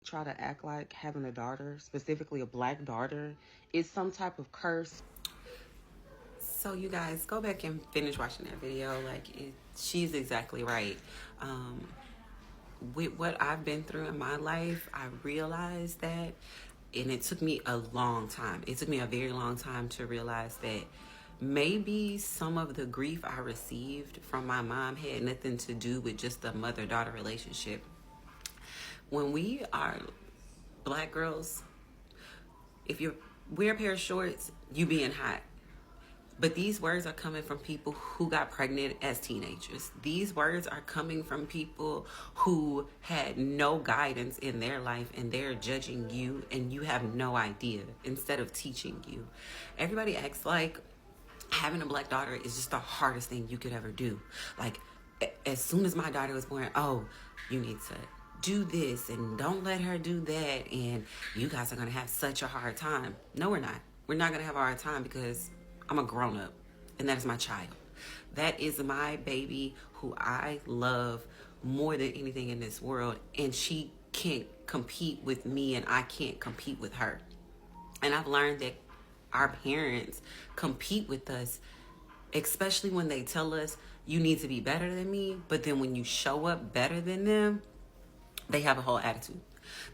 try to act like having a daughter, specifically a black daughter, is some type of curse. So you guys go back and finish watching that video. She's exactly right. With what I've been through in my life, I realized that, and it took me a long time. It took me a very long time to realize that maybe some of the grief I received from my mom had nothing to do with just the mother-daughter relationship. When we are black girls, if you wear a pair of shorts, you being hot. But these words are coming from people who got pregnant as teenagers. These words are coming from people who had no guidance in their life, and they're judging you and you have no idea instead of teaching you. Everybody acts like having a black daughter is just the hardest thing you could ever do. Like, as soon as my daughter was born, oh, you need to do this and don't let her do that, and you guys are going to have such a hard time. No, we're not. We're not going to have a hard time because I'm a grown-up, and that is my child. That is my baby who I love more than anything in this world, and she can't compete with me, and I can't compete with her. And I've learned that our parents compete with us, especially when they tell us you need to be better than me, but then when you show up better than them, they have a whole attitude.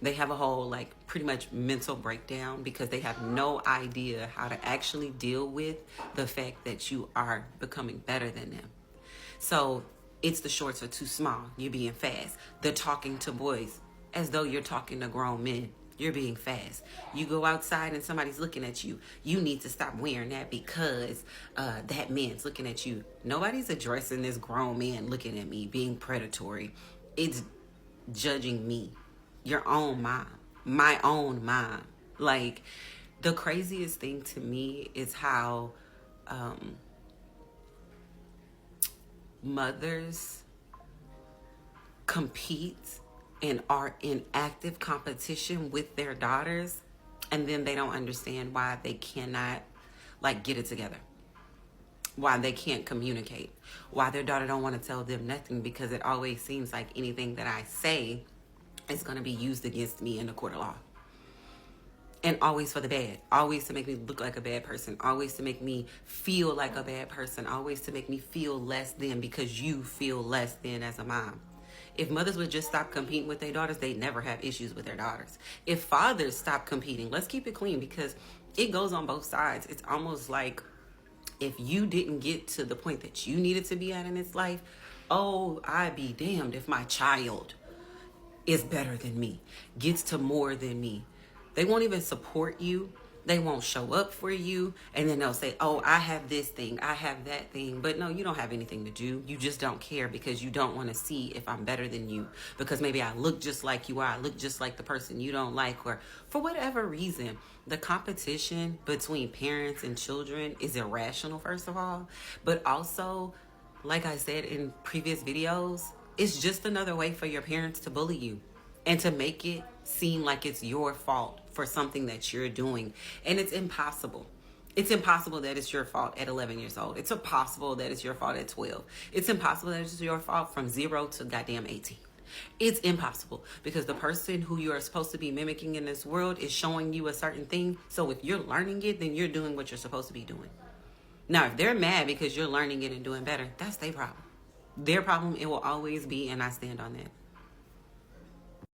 They have a whole, pretty much mental breakdown because they have no idea how to actually deal with the fact that you are becoming better than them. So it's the shorts are too small. You're being fast. They're talking to boys as though you're talking to grown men. You're being fast. You go outside and somebody's looking at you. You need to stop wearing that because that man's looking at you. Nobody's addressing this grown man looking at me being predatory. It's judging me. Your own mom, my own mom. The craziest thing to me is how mothers compete and are in active competition with their daughters, and then they don't understand why they cannot get it together, why they can't communicate, why their daughter don't want to tell them nothing, because it always seems like anything that I say is going to be used against me in the court of law. And always for the bad. Always to make me look like a bad person. Always to make me feel like a bad person. Always to make me feel less than because you feel less than as a mom. If mothers would just stop competing with their daughters, they'd never have issues with their daughters. If fathers stop competing, let's keep it clean because it goes on both sides. It's almost like if you didn't get to the point that you needed to be at in this life, oh, I'd be damned if my child is better than me, gets to more than me. They won't even support you. They won't show up for you. And then they'll say, oh, I have this thing, I have that thing. But no, you don't have anything to do. You just don't care because you don't want to see if I'm better than you. Because maybe I look just like you, or I look just like the person you don't like, or for whatever reason. The competition between parents and children is irrational, first of all. But also, like I said in previous videos, it's just another way for your parents to bully you and to make it seem like it's your fault for something that you're doing. And it's impossible. It's impossible that it's your fault at 11 years old. It's impossible that it's your fault at 12. It's impossible that it's your fault from 0 to goddamn 18. It's impossible because the person who you are supposed to be mimicking in this world is showing you a certain thing. So if you're learning it, then you're doing what you're supposed to be doing. Now, if they're mad because you're learning it and doing better, that's their problem. Their problem, it will always be, and I stand on that.